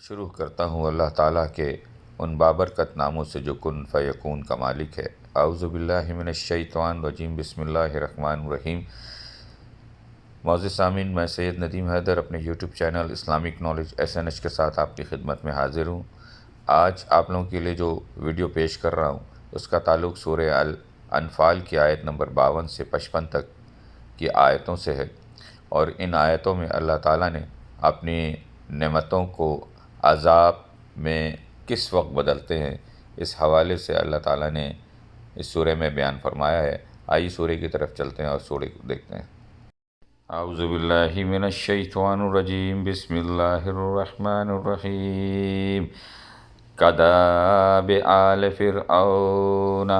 شروع کرتا ہوں اللہ تعالیٰ کے ان بابرکت ناموں سے جو کن فیکون کا مالک ہے۔ اعوذ باللہ من الشیطان الرجیم، بسم اللہ الرحمن الرحیم۔ معزز سامعین، میں سید ندیم حیدر اپنے YouTube channel Islamic knowledge SNH کے ساتھ آپ کی خدمت میں حاضر ہوں۔ آج آپ لوگوں کے لیے جو ویڈیو پیش کر رہا ہوں اس کا تعلق سورہ الانفال کی آیت نمبر 52 سے 55 تک کی آیتوں سے ہے، اور ان آیتوں میں اللہ تعالیٰ نے اپنی نعمتوں کو عذاب میں کس وقت بدلتے ہیں، اس حوالے سے اللہ تعالیٰ نے اس سورہ میں بیان فرمایا ہے۔ آئیے سورہ کی طرف چلتے ہیں اور سورہ کو دیکھتے ہیں۔ اعوذ باللہ من الشیطان الرجیم، بسم اللہ الرحمن الرحیم۔ کداب آل فرعون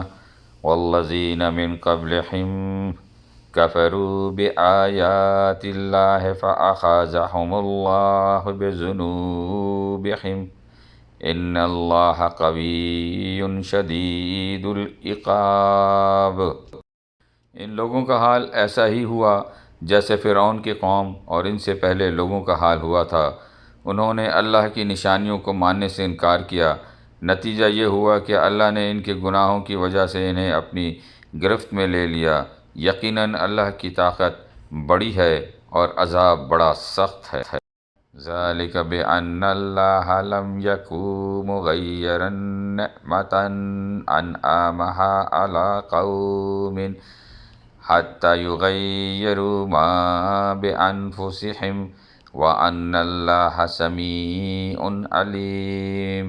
والذین من قبلہم کفروا بآیات اللہ فأخذہم اللہ بذنوبہم ان اللہ قوی شدید العقاب۔ ان لوگوں کا حال ایسا ہی ہوا جیسے فرعون کی قوم اور ان سے پہلے لوگوں کا حال ہوا تھا۔ انہوں نے اللہ کی نشانیوں کو ماننے سے انکار کیا، نتیجہ یہ ہوا کہ اللہ نے ان کے گناہوں کی وجہ سے انہیں اپنی گرفت میں لے لیا۔ یقیناً اللہ کی طاقت بڑی ہے اور عذاب بڑا سخت ہے۔ ذالک بأن اللہ لم یک مغیرا نعمۃ انعمہا علی قوم حتی یغیروا ما بانفسہم وان اللہ سمیع علیم۔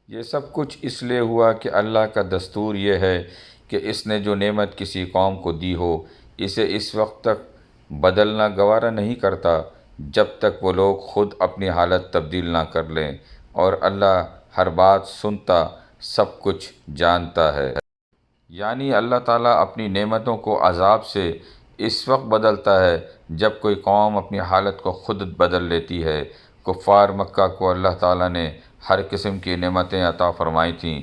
یہ سب کچھ اس لیے ہوا کہ اللہ کا دستور یہ ہے کہ اس نے جو نعمت کسی قوم کو دی ہو اسے اس وقت تک بدلنا گوارا نہیں کرتا جب تک وہ لوگ خود اپنی حالت تبدیل نہ کر لیں، اور اللہ ہر بات سنتا، سب کچھ جانتا ہے۔ یعنی اللہ تعالیٰ اپنی نعمتوں کو عذاب سے اس وقت بدلتا ہے جب کوئی قوم اپنی حالت کو خود بدل لیتی ہے۔ کفار مکہ کو اللہ تعالیٰ نے ہر قسم کی نعمتیں عطا فرمائی تھیں،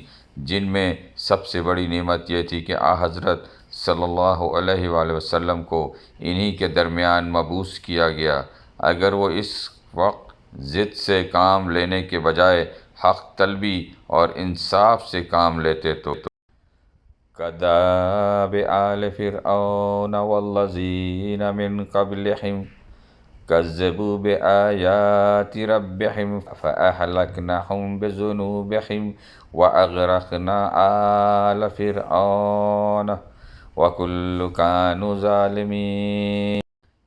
جن میں سب سے بڑی نعمت یہ تھی کہ حضرت صلی اللہ علیہ وآلہ وسلم کو انہی کے درمیان مبعوث کیا گیا۔ اگر وہ اس وقت ضد سے کام لینے کے بجائے حق طلبی اور انصاف سے کام لیتے تو کداب آل فرعون والذین من قبلہم کذبوا بآیات ربہم فأہلکناہم بذنوبہم وأغرقنا آل فرعون وکل کانوا ظالمین۔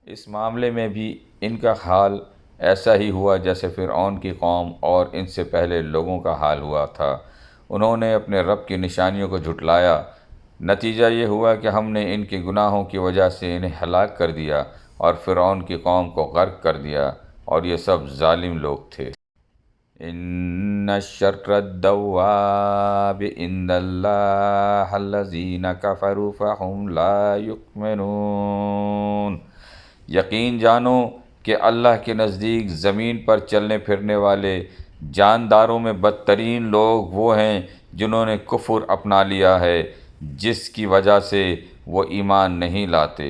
اس معاملے میں بھی ان کا حال ایسا ہی ہوا جیسے فرعون کی قوم اور ان سے پہلے لوگوں کا حال ہوا تھا۔ انہوں نے اپنے رب کی نشانیوں کو جھٹلایا، نتیجہ یہ ہوا کہ ہم نے ان کے گناہوں کی وجہ سے انہیں ہلاک کر دیا اور فرعون کی قوم کو غرق کر دیا، اور یہ سب ظالم لوگ تھے۔ ان شر الدواب عند اللہ الذین کفروا فہم لا یؤمنون۔ یقین جانو کہ اللہ کے نزدیک زمین پر چلنے پھرنے والے جانداروں میں بدترین لوگ وہ ہیں جنہوں نے کفر اپنا لیا ہے، جس کی وجہ سے وہ ایمان نہیں لاتے۔